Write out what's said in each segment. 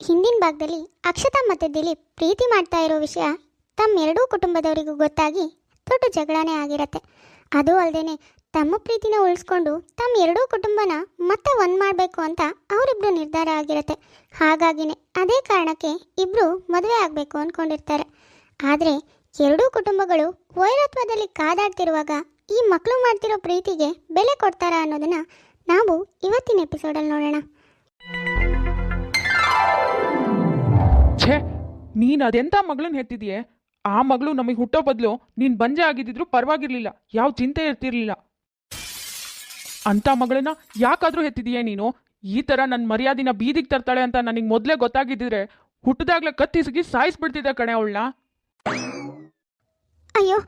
ಹಿಂದಿನ ಭಾಗದಲ್ಲಿ ಅಕ್ಷತಾ ಮತ್ತು ದಿಲೀಪ್ ಪ್ರೀತಿ ಮಾಡ್ತಾ ಇರೋ ವಿಷಯ ತಮ್ಮೆರಡೂ ಕುಟುಂಬದವರಿಗೂ ಗೊತ್ತಾಗಿ ದೊಡ್ಡ ಜಗಳನೇ ಆಗಿರತ್ತೆ. ಅದು ಅಲ್ಲದೆ ತಮ್ಮ ಪ್ರೀತಿನ ಉಳಿಸ್ಕೊಂಡು ತಮ್ಮ ಎರಡೂ ಕುಟುಂಬನ ಮತ್ತೆ ಒಂದು ಮಾಡಬೇಕು ಅಂತ ಅವರಿಬ್ರು ನಿರ್ಧಾರ ಆಗಿರತ್ತೆ. ಹಾಗಾಗಿನೇ ಅದೇ ಕಾರಣಕ್ಕೆ ಇಬ್ಬರು ಮದುವೆ ಆಗಬೇಕು ಅಂದ್ಕೊಂಡಿರ್ತಾರೆ. ಆದರೆ ಎರಡೂ ಕುಟುಂಬಗಳು ವೈರತ್ವದಲ್ಲಿ ಕಾದಾಡ್ತಿರುವಾಗ ಈ ಮಕ್ಕಳು ಮಾಡ್ತಿರೋ ಪ್ರೀತಿಗೆ ಬೆಲೆ ಕೊಡ್ತಾರಾ ಅನ್ನೋದನ್ನ ನಾವು ಇವತ್ತಿನ ಎಪಿಸೋಡಲ್ಲಿ ನೋಡೋಣ. ಛೇ, ನೀನು ಅದೆಂಥ ಮಗಳನ್ನ ಹೆತ್ತಿದೆಯೇ? ಆ ಮಗಳು ನಮಗೆ ಹುಟ್ಟೋ ಬದಲು ನೀನು ಬಂಜೆ ಆಗಿದ್ದಿದ್ರು ಪರವಾಗಿರ್ಲಿಲ್ಲ, ಯಾವ ಚಿಂತೆ ಇರ್ತಿರ್ಲಿಲ್ಲ. ಅಂಥ ಮಗಳನ್ನ ಯಾಕಾದರೂ ಹೆತ್ತಿದೀಯೇ ನೀನು? ಈ ಥರ ನನ್ನ ಮರ್ಯಾದಿನ ಬೀದಿಗೆ ತರ್ತಾಳೆ ಅಂತ ನನಗೆ ಮೊದಲೇ ಗೊತ್ತಾಗಿದ್ದಿದ್ರೆ ಹುಟ್ಟಿದಾಗಲೇ ಕತ್ತಿಸಿಗಿ ಸಾಯಿಸ್ಬಿಡ್ತಿದ್ದೆ ಕಣೆ ಅವಳನ್ನ. ಅಯ್ಯೋ,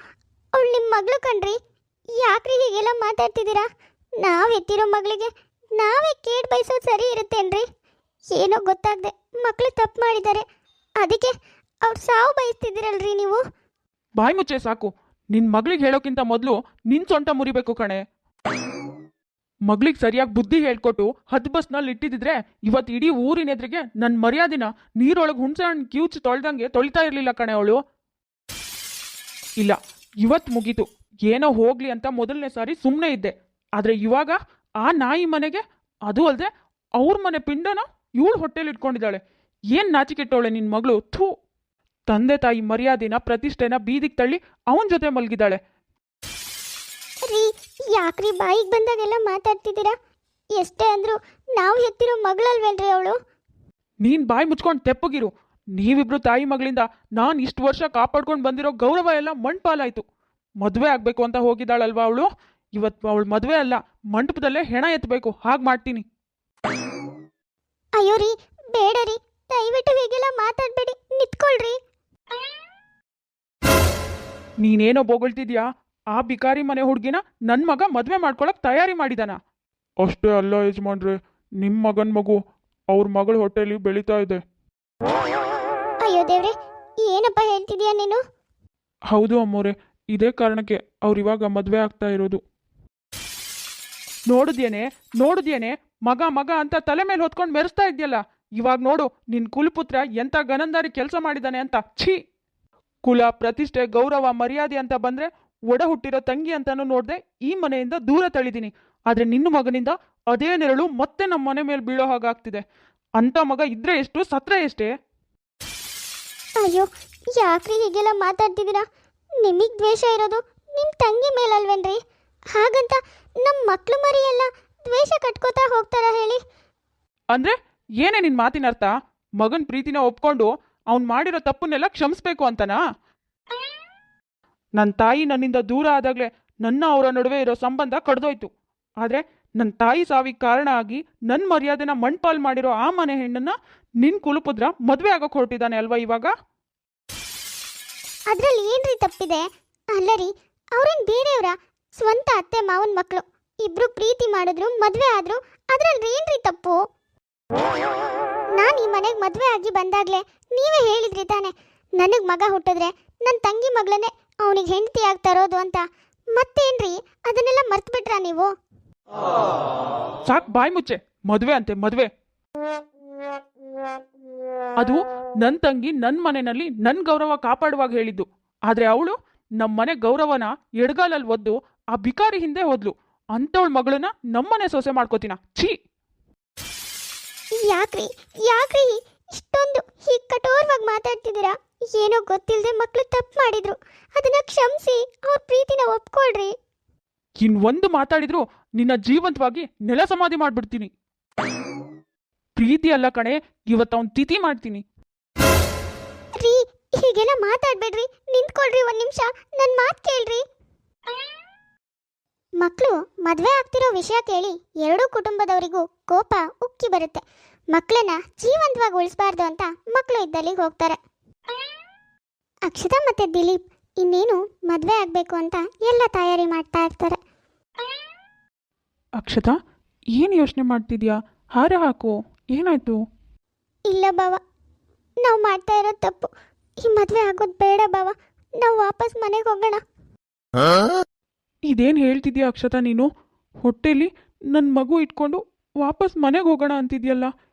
ಅವಳು ನಿಮ್ಮ ಮಗಳು ಕಣ್ರಿ, ಯಾಕ್ರಿ ಹೀಗೆಲ್ಲ ಮಾತಾಡ್ತಿದ್ದೀರಾ? ನಾವು ಹೆತ್ತಿರೋ ಮಗಳಿಗೆ ನಾವೇ ಕೇಡ್ ಬಯಸೋದು ಸರಿ ಇರುತ್ತೇನ್ರಿ? ಏನೋ ಗೊತ್ತಾಗದೆ ಮಕ್ಕಳು ತಪ್ಪು ಮಾಡಿದ್ದಾರೆ, ಅದಕ್ಕೆ ಅವ್ರು ಸಾವು ಬಯಸ್ತಿದ್ದೀರಲ್ರಿ ನೀವು. ಬಾಯಿ ಮುಚ್ಚೆ ಸಾಕು. ನಿನ್ನ ಮಗಳಿಗೆ ಹೇಳೋಕ್ಕಿಂತ ಮೊದಲು ನಿನ್ನ ಸೊಂಟ ಮುರಿಬೇಕು ಕಣೆ. ಮಗಳಿಗೆ ಸರಿಯಾಗಿ ಬುದ್ಧಿ ಹೇಳ್ಕೊಟ್ಟು ಹತ್ತು ಬಸ್ನಲ್ಲಿ ಇಟ್ಟಿದ್ರೆ ಇವತ್ತು ಇಡೀ ಊರಿನ ಎದುರಿಗೆ ನನ್ನ ಮರ್ಯಾದಿನ ನೀರೊಳಗೆ ಹುಣಸೆ ಹಣ್ಣು ಕಿವುಚು ತೊಳ್ದಂಗೆ ತೊಳಿತಾ ಇರಲಿಲ್ಲ ಕಣೆ ಅವಳು. ಇಲ್ಲ, ಇವತ್ತು ಮುಗೀತು. ಏನೋ ಹೋಗ್ಲಿ ಅಂತ ಮೊದಲನೇ ಸಾರಿ ಸುಮ್ಮನೆ ಇದ್ದೆ. ಆದರೆ ಇವಾಗ ಆ ನಾಯಿ ಮನೆಗೆ, ಅದು ಅಲ್ಲದೆ ಅವ್ರ ಮನೆ ಪಿಂಡನ ಇವಳು ಹೊಟ್ಟೆಲಿ ಇಟ್ಕೊಂಡಿದ್ದಾಳೆ. ಏನು ನಾಚಿಕೆಟ್ಟವಳೆ ನಿನ್ನ ಮಗಳು. ಥೂ, ತಂದೆ ತಾಯಿ ಮರ್ಯಾದಿನ ಪ್ರತಿಷ್ಠೆನ ಬೀದಿಗೆ ತಳ್ಳಿ ಅವನ ಜೊತೆ ಮಲಗಿದ್ದಾಳೆ. ರೀ, ಯಾಕ್ರಿ ಬಾಯಿಗೆ ಬಂದಾಗೆಲ್ಲ ಮಾತಾಡ್ತಿದ್ದೀರಾ? ಎಷ್ಟೇ ಅಂದ್ರು ನಾವು ಹೆತ್ತಿರೋ ಮಗಳಲ್ವೇನ್ರಿ ಅವಳು? ನೀನು ಬಾಯಿ ಮುಚ್ಕೊಂಡು ತೆಪ್ಪಗಿರು. ನೀವಿಬ್ರು ತಾಯಿ ಮಗಳಿಂದ ನಾನು ಇಷ್ಟು ವರ್ಷ ಕಾಪಾಡ್ಕೊಂಡು ಬಂದಿರೋ ಗೌರವ ಎಲ್ಲ ಮಣ್ಪಾಲಾಯ್ತು. ಮದುವೆ ಆಗಬೇಕು ಅಂತ ಹೋಗಿದ್ದಾಳಲ್ವಾ ಅವಳು, ಇವತ್ತು ಅವಳು ಮದುವೆ ಅಲ್ಲ, ಮಂಟಪದಲ್ಲೇ ಹೆಣ ಎತ್ತಬೇಕು. ಹಾಗೆ ಮಾಡ್ತೀನಿ. ಅಯ್ಯೋ ರೀ, ಬೇಡ ರೀ, ದಯವಿಟ್ಟು ಹೀಗೆಲ್ಲ ಮಾತಾಡಬೇಡಿ, ನಿಂತ್ಕೊಳ್ರಿ. ನೀನೇನೋ ಬೋಗಳ್ತಿದ್ಯಾ? ಆ ಬಿಕಾರಿ ಮನೆ ಹುಡುಗಿನ ನನ್ನ ಮಗ ಮದುವೆ ಮಾಡ್ಕೊಳಕ್ ತಯಾರಿ ಮಾಡಿದಾನ. ಅಷ್ಟೇ ಅಲ್ಲ ಯಜಮಾನ್ರೆ, ನಿಮ್ಮ ಮಗನ ಮಗು ಅವ್ರ ಮಗಳ ಹೊಟ್ಟೆಲಿ ಬೆಳೀತಾ ಇದೆ. ಅಯ್ಯೋ ದೇವ್ರೆ, ಏನಪ್ಪ ಹೇಳ್ತಿದ್ಯಾ ನೀನು? ಹೌದು ಅಮ್ಮೋರೆ, ಇದೇ ಕಾರಣಕ್ಕೆ ಅವ್ರು ಇವಾಗ ಮದುವೆ ಆಗ್ತಾ ಇರೋದು. ನೋಡಿದ್ಯೇನೆ ಮಗ ಮಗ ಅಂತ ತಲೆ ಮೇಲೆ ಹೊತ್ಕೊಂಡು ಮೆರೆಸ್ತಾ ಇದೆಯಲ್ಲ. ಇವಾಗ ನೋಡು ನಿನ್ನ ಕುಲಪುತ್ರ ಎಂಥ ಗನಂದಾರಿ ಕೆಲಸ ಮಾಡಿದ್ದಾನೆ ಅಂತ. ಛೀ, ಕುಲ ಪ್ರತಿಷ್ಠೆ ಗೌರವ ಮರ್ಯಾದೆ ಅಂತ ಬಂದ್ರೆ ಒಡ ಹುಟ್ಟಿರೋ ತಂಗಿ ಅಂತಾನು ನೋಡ್ದೆ ಈ ಮನೆಯಿಂದ ದೂರ ತಳಿದೀನಿ. ಆದ್ರೆ ನಿನ್ನ ಮಗನಿಂದ ಅದೇ ನೆರಳು ಮತ್ತೆ ನಮ್ಮ ಮನೆ ಮೇಲೆ ಬೀಳೋ ಹಾಗಾಗ್ತಿದೆ. ಅಂತ ಮಗ ಇದ್ರೆ ಎಷ್ಟು, ಸತ್ರೆ ಎಷ್ಟೇ. ಅಯ್ಯೋ, ಯಾಕ್ರಿ ಹೀಗೆಲ್ಲ ಮಾತಾಡ್ತಿದ್ದೀರಾ? ನಿಮಗೆ ದ್ವೇಷ ಇರೋದು ನಿಮ್ಮ ತಂಗಿ ಮೇಲಲ್ವೇನ್ರಿ? ಹಾಗಂತ ನಮ್ಮ ಮಕ್ಕಳು ಮರಿ ಎಲ್ಲ ದ್ವೇಷ ಕಟ್ಕೋತಾ ಹೋಗ್ತಾರ ಹೇಳಿ? ಅಂದ್ರೆ ಏನೇ ನಿನ್ನ ಮಾತಿನ ಅರ್ಥ? ಮಗನ ಪ್ರೀತಿನ ಒಪ್ಕೊಂಡು ಅವ್ನು ಮಾಡಿರೋ ತಪ್ಪನ್ನೆಲ್ಲ ಕ್ಷಮಿಸ್ಬೇಕು ಅಂತನಾ? ನನ್ನ ತಾಯಿ ನನ್ನಿಂದ ದೂರ ಆದಾಗಲೇ ನನ್ನ ಅವರ ನಡುವೆ ಇರೋ ಸಂಬಂಧ ಕಡ್ದೋಯ್ತು. ಆದರೆ ನನ್ನ ತಾಯಿ ಸಾವಿಗೆ ಕಾರಣ ಆಗಿ ನನ್ನ ಮರ್ಯಾದೆನ ಮಣ್ಪಾಲ್ ಮಾಡಿರೋ ಆ ಮನೆ ಹೆಣ್ಣನ್ನ ನಿನ್ನ ಕುಲಪುತ್ರ ಮದುವೆ ಆಗೋಕೆ ಹೊರಟಿದ್ದಾನೆ ಅಲ್ವಾ ಇವಾಗ? ಅದ್ರಲ್ಲಿ ಏನ್ರಿ ತಪ್ಪಿದೆ? ಅಲ್ಲ ರೀ, ಅವ್ರೇನು ಬೇರೆಯವರ ಸ್ವಂತ ಅತ್ತೆ ಮಾವನ ಮಕ್ಕಳು. ಇಬ್ರು ಪ್ರೀತಿ ಮಾಡಿದ್ರು, ಮದುವೆ ಆದ್ರು, ಅದ್ರಲ್ಲಿ ಏನ್ರಿ ತಪ್ಪು? ನಾನು ಈ ಮನೆಗೆ ಮದುವೆ ಆಗಿ ಬಂದಾಗ್ಲೇ ನೀವೇ ಹೇಳಿದ್ರಿ ತಾನೆ, ನನಗೆ ಮಗ ಹುಟ್ಟಿದ್ರೆ ನನ್ನ ತಂಗಿ ಮಗಳನ್ನೇ ಅವನಿಗೆ ಹೆಂಡತಿಯಾಗಿ ತರೋದು ಅಂತ. ಮತ್ತೇನ್ರಿ, ಅದನ್ನೆಲ್ಲ ಮರ್ತು ಬಿಟ್ರಾ ನೀವು? ಸಾಕು, ಬಾಯಿ ಮುಚ್ಚೆ. ಮದುವೆ ಅಂತೆ ಮದುವೆ. ಅದು ನನ್ನ ತಂಗಿ ನನ್ನ ಮನೆಯಲ್ಲಿ ನನ್ನ ಗೌರವ ಕಾಪಾಡುವಾಗ ಹೇಳಿದ್ದು. ಆದ್ರೆ ಅವಳು ನಮ್ಮ ಮನೆ ಗೌರವನ ಎಡಗಾಲಲ್ಲಿ ಒದ್ದು ಆ ಬಿಕಾರಿ ಹಿಂದೆ ಹೋದ್ಲು. ಅಂಥವಳ ಮಗಳನ್ನ ನಮ್ಮನೆ ಸೊಸೆ ಮಾಡ್ಕೋತೀನ? ಛೀ! ಯಾಕ್ರಿ ಇಷ್ಟೊಂದು ಹೀಗೆ ಕಠೋರವಾಗಿ ಮಾತಾಡ್ತಿದ್ದೀರಾ? ಏನೋ ಗೊತ್ತಿಲ್ಲದೆ ಮಕ್ಕಳು ತಪ್ಪು ಮಾಡಿದ್ರು, ಅದನ್ನ ಕ್ಷಮಿಸಿ ಅವ್ರ ಪ್ರೀತಿನ ಒಪ್ಕೊಳ್ರಿ. ಇನ್ನೊಂದು ಮಾತಾಡಿದ್ರು ನಿನ್ನ ಜೀವಂತವಾಗಿ ನೆಲ ಸಮಾಧಿ ಮಾಡ್ಬಿಡ್ತೀನಿ. ಪ್ರೀತಿ ಅಲ್ಲ ಕಣೆ, ಇವತ್ತು ಅವನ್ ತಿಥಿ ಮಾಡ್ತೀನಿ. ರೀ, ಹೀಗೆಲ್ಲ ಮಾತಾಡ್ಬೇಡ್ರಿ, ನಿಂತ್ಕೊಳ್ರಿ ಒಂದ್ ನಿಮಿಷ, ನನ್ನ ಮಾತು ಕೇಳ್ರಿ. ಮಕ್ಕಳು ಮದುವೆ ಆಗ್ತಿರೋ ವಿಷಯ ಕೇಳಿ ಎರಡೂ ಕುಟುಂಬದವರಿಗೂ ಕೋಪ ಉಕ್ಕಿ ಬರುತ್ತೆ. ಮಕ್ಕಳನ್ನ ಜೀವಂತವಾಗಿ ಉಳಿಸಬಾರ್ದು ಅಂತ ಮಕ್ಕಳು ಇದ್ದಲ್ಲಿಗೆ ಹೋಗ್ತಾರೆ. ಅಕ್ಷತಾ ಮತ್ತೆ ದಿಲೀಪ್ ಇನ್ನೇನು ಮದುವೆ ಆಗಬೇಕು ಅಂತ ಎಲ್ಲ ತಯಾರಿ ಮಾಡ್ತಾ ಇರ್ತಾರೆ. ಅಕ್ಷತಾ, ಏನು ಯೋಚನೆ ಮಾಡ್ತಿದ್ಯಾ? ಹಾರ ಹಾಕು. ಏನಾಯ್ತು? ಇಲ್ಲ ಬಾವ, ನಾವು ಮಾಡ್ತಾ ಇರೋದು ತಪ್ಪು. ಈ ಮದುವೆ ಆಗೋದು ಬೇಡ ಬಾವ, ನಾವು ವಾಪಸ್ ಮನೆಗೆ ಹೋಗೋಣ. ಇದೇನು ಹೇಳ್ತಿದ್ಯಾ ಅಕ್ಷತಾ ನೀನು? ಹೊಟ್ಟೆಲಿ ನನ್ನ ಮಗು ಇಟ್ಕೊಂಡು ವಾಪಸ್ ಮನೆಗೆ ಹೋಗೋಣ ಅಂತಿದ್ಯಲ್ಲ,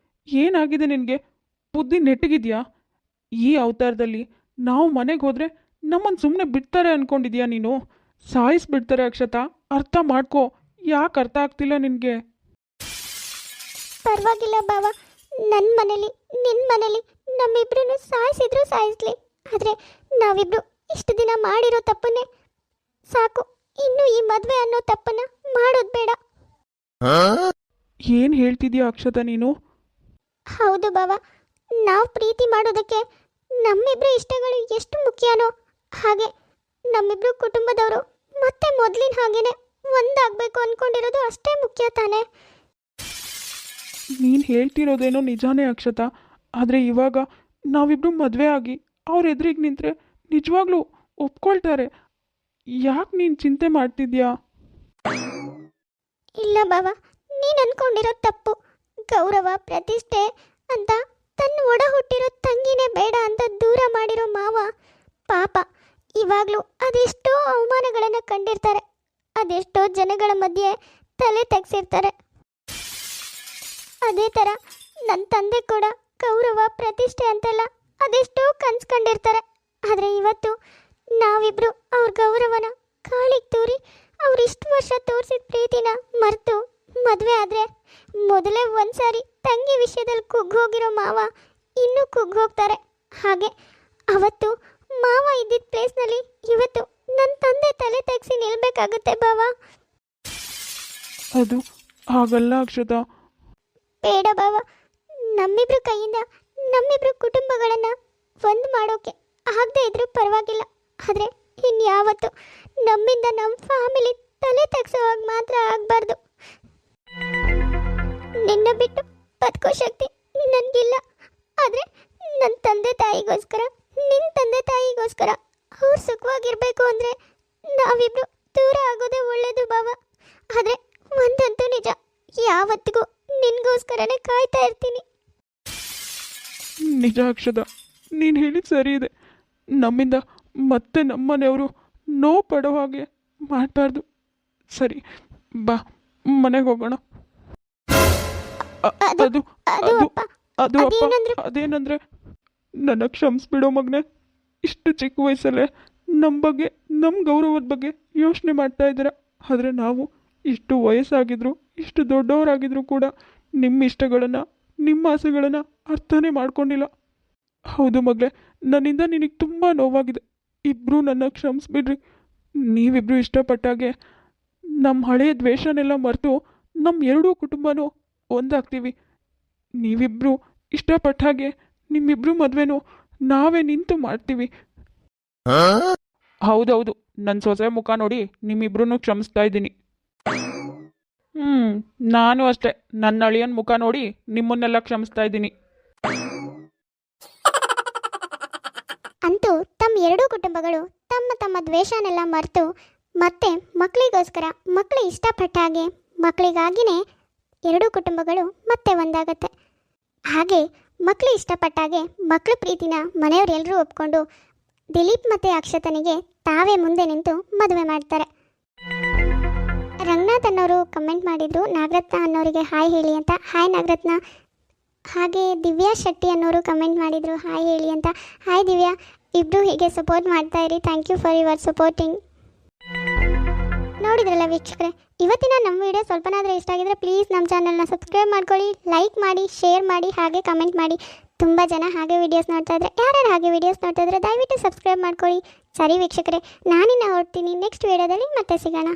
ಏನಾಗಿದೆ ನಿನಗೆ? ಬುದ್ಧಿ ನೆಟ್ಟಗಿದ್ಯಾ? ಈ ಅವತಾರದಲ್ಲಿ ನಾವು ಮನೆಗೆ ಹೋದರೆ ನಮ್ಮನ್ನು ಸುಮ್ಮನೆ ಬಿಡ್ತಾರೆ ಅಂದ್ಕೊಂಡಿದ್ಯಾ ನೀನು? ಸಾಯಿಸ್ಬಿಡ್ತಾರೆ ಅಕ್ಷತಾ, ಅರ್ಥ ಮಾಡ್ಕೋ. ಯಾಕೆ ಅರ್ಥ ಆಗ್ತಿಲ್ಲ ನಿನಗೆ? ಪರವಾಗಿಲ್ಲ ಬಾವ, ನನ್ನ ಮನೇಲಿ ನಿನ್ನ ಮನೇಲಿ ನಮ್ಮಿಬ್ರನ್ನು ಸಾಯಿಸಿದ್ರು ಸಾಯಿಸ್ಲಿ, ಆದರೆ ನಾವಿಬ್ರು ಇಷ್ಟು ದಿನ ಮಾಡಿರೋ ತಪ್ಪನ್ನೇ ಸಾಕು. ಇನ್ನು ಈ ಮದುವೆ ಅನ್ನೋ ತಪ್ಪನ್ನ ಮಾಡೋದು ಬೇಡ. ಏನು ಹೇಳ್ತಿದ್ಯಾ ಅಕ್ಷತಾ ನೀನು? ಹೌದು ಬಾವ, ನಾವು ಪ್ರೀತಿ ಮಾಡೋದಕ್ಕೆ ನಮ್ಮಿಬ್ರು ಇಷ್ಟಗಳು ಎಷ್ಟು ಮುಖ್ಯನೋ ಹಾಗೆ ನಮ್ಮಿಬ್ರು ಕುಟುಂಬದವರು ಮತ್ತೆ ಮೊದಲಿನ ಹಾಗೇನೆ ಒಂದಾಗಬೇಕು ಅಂದ್ಕೊಂಡಿರೋದು ಅಷ್ಟೇ ಮುಖ್ಯ ತಾನೇ. ನೀನು ಹೇಳ್ತಿರೋದೇನೋ ನಿಜಾನೇ ಅಕ್ಷತಾ, ಆದರೆ ಇವಾಗ ನಾವಿಬ್ರು ಮದುವೆ ಆಗಿ ಅವ್ರ ಎದುರಿಗೆ ನಿಂತರೆ ನಿಜವಾಗ್ಲೂ ಒಪ್ಕೊಳ್ತಾರೆ. ಯಾಕೆ ನೀನು ಚಿಂತೆ ಮಾಡ್ತಿದ್ಯಾ? ಇಲ್ಲ ಬಾವ, ನೀನು ಅನ್ಕೊಂಡಿರೋ ತಪ್ಪು. ಗೌರವ ಪ್ರತಿಷ್ಠೆ ಅಂತ ತನ್ನ ಒಡ ಹುಟ್ಟಿರೋ ತಂಗಿನೇ ಬೇಡ ಅಂತ ದೂರ ಮಾಡಿರೋ ಮಾವ ಪಾಪ ಇವಾಗಲೂ ಅದೆಷ್ಟೋ ಅವಮಾನಗಳನ್ನು ಕಂಡಿರ್ತಾರೆ, ಅದೆಷ್ಟೋ ಜನಗಳ ಮಧ್ಯೆ ತಲೆ ತೆಗ್ಸಿರ್ತಾರೆ. ಅದೇ ಥರ ನನ್ನ ತಂದೆ ಕೂಡ ಗೌರವ ಪ್ರತಿಷ್ಠೆ ಅಂತೆಲ್ಲ ಅದೆಷ್ಟೋ ಕನ್ಸ್ಕೊಂಡಿರ್ತಾರೆ. ಆದರೆ ಇವತ್ತು ನಾವಿಬ್ರು ಅವ್ರ ಗೌರವನ ಕಾಲಿಗೆ ತೂರಿ ಅವ್ರಿಷ್ಟು ವರ್ಷ ತೋರಿಸಿದ ಪ್ರೀತಿನ ಮರೆತು ಮದುವೆ ಆದರೆ ಮೊದಲೇ ಒಂದ್ಸಾರಿ ತಂಗಿ ವಿಷಯದಲ್ಲಿ ಕುಗ್ಗೋಗಿರೋ ಮಾವ ಇನ್ನೂ ಕುಗ್ಗೋಗ್ತಾರೆ. ಹಾಗೆ ಅವತ್ತು ಮಾವ ಇದ್ದಿದ್ದ ಪ್ಲೇಸ್ನಲ್ಲಿ ಇವತ್ತು ನನ್ನ ತಂದೆ ತಲೆ ತೆಗ್ಸಿ ನಿಲ್ಬೇಕಾಗುತ್ತೆ ಬಾವ. ಅದು ಹಾಗಲ್ಲ ಅಕ್ಷತಾ. ಬೇಡ ಬಾವ, ನಮ್ಮಿಬ್ರು ಕೈಯಿಂದ ನಮ್ಮಿಬ್ರು ಕುಟುಂಬಗಳನ್ನು ಒಂದು ಮಾಡೋಕೆ ಆಗದೆ ಇದ್ರೂ ಪರವಾಗಿಲ್ಲ, ಆದರೆ ಇನ್ಯಾವತ್ತು ನಮ್ಮಿಂದ ನಮ್ಮ ಫ್ಯಾಮಿಲಿ ತಲೆ ತೆಗ್ಸೋ ಹಾಗೆ ಮಾತ್ರ ಆಗಬಾರ್ದು. ನಿನ್ನ ಬಿಟ್ಟು ಬದುಕೋ ಶಕ್ತಿ ನನಗಿಲ್ಲ, ಆದರೆ ನನ್ನ ತಂದೆ ತಾಯಿಗೋಸ್ಕರ ನಿನ್ನ ತಂದೆ ತಾಯಿಗೋಸ್ಕರ ಅವ್ರು ಸುಖವಾಗಿರಬೇಕು ಅಂದರೆ ನಾವಿಬ್ರು ದೂರ ಆಗೋದೇ ಒಳ್ಳೇದು ಬಾವ. ಆದರೆ ಒಂದಂತೂ ನಿಜ, ಯಾವತ್ತಿಗೂ ನಿನಗೋಸ್ಕರನೇ ಕಾಯ್ತಾ ಇರ್ತೀನಿ. ನಿಜ ಅಕ್ಷತಾ, ನೀನು ಹೇಳಿದ ಸರಿ ಇದೆ. ನಮ್ಮಿಂದ ಮತ್ತೆ ನಮ್ಮನೆಯವರು ನೋವು ಪಡೋ ಹಾಗೆ ಮಾಡಬಾರ್ದು. ಸರಿ ಬಾ, ಮನೆಗೆ ಹೋಗೋಣ. ಅದು ಅದು ಅದು ಅದು ಅಪ್ಪ, ಅದು ಅಪ್ಪ, ಅದೇನಂದ್ರೆ ಅದೇನಂದ್ರೆ ನನ್ನ ಕ್ಷಮಿಸ್ಬಿಡೋ ಮಗನೆ. ಇಷ್ಟು ಚಿಕ್ಕ ವಯಸ್ಸಲ್ಲೇ ನಮ್ಮ ಬಗ್ಗೆ, ನಮ್ಮ ಗೌರವದ ಬಗ್ಗೆ ಯೋಚನೆ ಮಾಡ್ತಾ ಇದ್ದೀರ. ಆದರೆ ನಾವು ಇಷ್ಟು ವಯಸ್ಸಾಗಿದ್ರು, ಇಷ್ಟು ದೊಡ್ಡವರಾಗಿದ್ರು ಕೂಡ ನಿಮ್ಮ ಇಷ್ಟಗಳನ್ನು, ನಿಮ್ಮ ಆಸೆಗಳನ್ನು ಅರ್ಥನೇ ಮಾಡ್ಕೊಂಡಿಲ್ಲ. ಹೌದು ಮಗಳೇ, ನನ್ನಿಂದ ನಿನಗೆ ತುಂಬ ನೋವಾಗಿದೆ. ಇಬ್ಬರೂ ನನ್ನ ಕ್ಷಮಿಸ್ಬಿಡ್ರಿ. ನೀವಿಬ್ಬರು ಇಷ್ಟಪಟ್ಟಾಗೆ ನಮ್ಮ ಹಳೆಯ ದ್ವೇಷನೆಲ್ಲ ಮರೆತು ನಮ್ಮ ಎರಡೂ ಕುಟುಂಬನೂ ಒಂದಾಗ್ತೀವಿ. ನೀವಿಬ್ಬರು ಇಷ್ಟಪಟ್ಟ ಹಾಗೆ ನಿಮ್ಮಿಬ್ರು ಮದುವೆನೂ ನಾವೇ ನಿಂತು ಮಾಡ್ತೀವಿ. ಹೌದೌದು, ನನ್ನ ಸೊಸೆ ಮುಖ ನೋಡಿ ನಿಮ್ಮಿಬ್ರು ಕ್ಷಮಿಸ್ತಾ ಇದ್ದೀನಿ. ನಾನು ಅಷ್ಟೇ, ನನ್ನ ಅಳಿಯನ ಮುಖ ನೋಡಿ ನಿಮ್ಮನ್ನೆಲ್ಲ ಕ್ಷಮಿಸ್ತಾ ಇದ್ದೀನಿ. ಅಂತೂ ತಮ್ಮ ಎರಡೂ ಕುಟುಂಬಗಳು ತಮ್ಮ ತಮ್ಮ ದ್ವೇಷನೆಲ್ಲ ಮರೆತು ಮತ್ತೆ ಮಕ್ಕಳಿಗೋಸ್ಕರ, ಮಕ್ಕಳು ಇಷ್ಟಪಟ್ಟ ಹಾಗೆ ಮಕ್ಕಳಿಗಾಗಿನೇ ಎರಡೂ ಕುಟುಂಬಗಳು ಮತ್ತೆ ಒಂದಾಗತ್ತೆ. ಹಾಗೆ ಮಕ್ಕಳು ಇಷ್ಟಪಟ್ಟಾಗೆ ಮಕ್ಕಳ ಪ್ರೀತಿನ ಮನೆಯವರೆಲ್ಲರೂ ಒಪ್ಕೊಂಡು ದಿಲೀಪ್ ಮತ್ತು ಅಕ್ಷತನಿಗೆ ತಾವೇ ಮುಂದೆ ನಿಂತು ಮದುವೆ ಮಾಡ್ತಾರೆ. ರಂಗನಾಥ್ ಅನ್ನೋರು ಕಮೆಂಟ್ ಮಾಡಿದರು ನಾಗರತ್ನ ಅನ್ನೋರಿಗೆ ಹಾಯ್ ಹೇಳಿ ಅಂತ. ಹಾಯ್ ನಾಗರತ್ನ. ಹಾಗೆ ದಿವ್ಯಾ ಶೆಟ್ಟಿ ಅನ್ನೋರು ಕಮೆಂಟ್ ಮಾಡಿದರು ಹಾಯ್ ಹೇಳಿ ಅಂತ. ಹಾಯ್ ದಿವ್ಯಾ, ಇಬ್ಬರು ಹೀಗೆ ಸಪೋರ್ಟ್ ಮಾಡ್ತಾ ಇರಿ. Thank you for your supporting. ನೋಡಿದ್ರಲ್ಲ ವೀಕ್ಷಕರೇ, ಇವತ್ತಿನ ನಮ್ಮ ವಿಡಿಯೋ ಸ್ವಲ್ಪನಾದರೂ ಇಷ್ಟ ಆಗಿದ್ರೆ ಪ್ಲೀಸ್ ನಮ್ಮ ಚಾನಲ್ನ ಸಬ್ಸ್ಕ್ರೈಬ್ ಮಾಡ್ಕೊಳ್ಳಿ, ಲೈಕ್ ಮಾಡಿ, ಶೇರ್ ಮಾಡಿ, ಹಾಗೆ ಕಮೆಂಟ್ ಮಾಡಿ. ತುಂಬ ಜನ ಹಾಗೆ ವೀಡಿಯೋಸ್ ನೋಡ್ತಾ ಇದ್ರೆ, ಯಾರ್ಯಾರು ಹಾಗೆ ವೀಡಿಯೋಸ್ ನೋಡ್ತಾ ಇದ್ರೆ ದಯವಿಟ್ಟು ಸಬ್ಸ್ಕ್ರೈಬ್ ಮಾಡ್ಕೊಳ್ಳಿ. ಸರಿ ವೀಕ್ಷಕರೇ, ನಾನಿನ್ನ ಹೊರಡ್ತೀನಿ. ನೆಕ್ಸ್ಟ್ ವಿಡಿಯೋದಲ್ಲಿ ಮತ್ತೆ ಸಿಗೋಣ.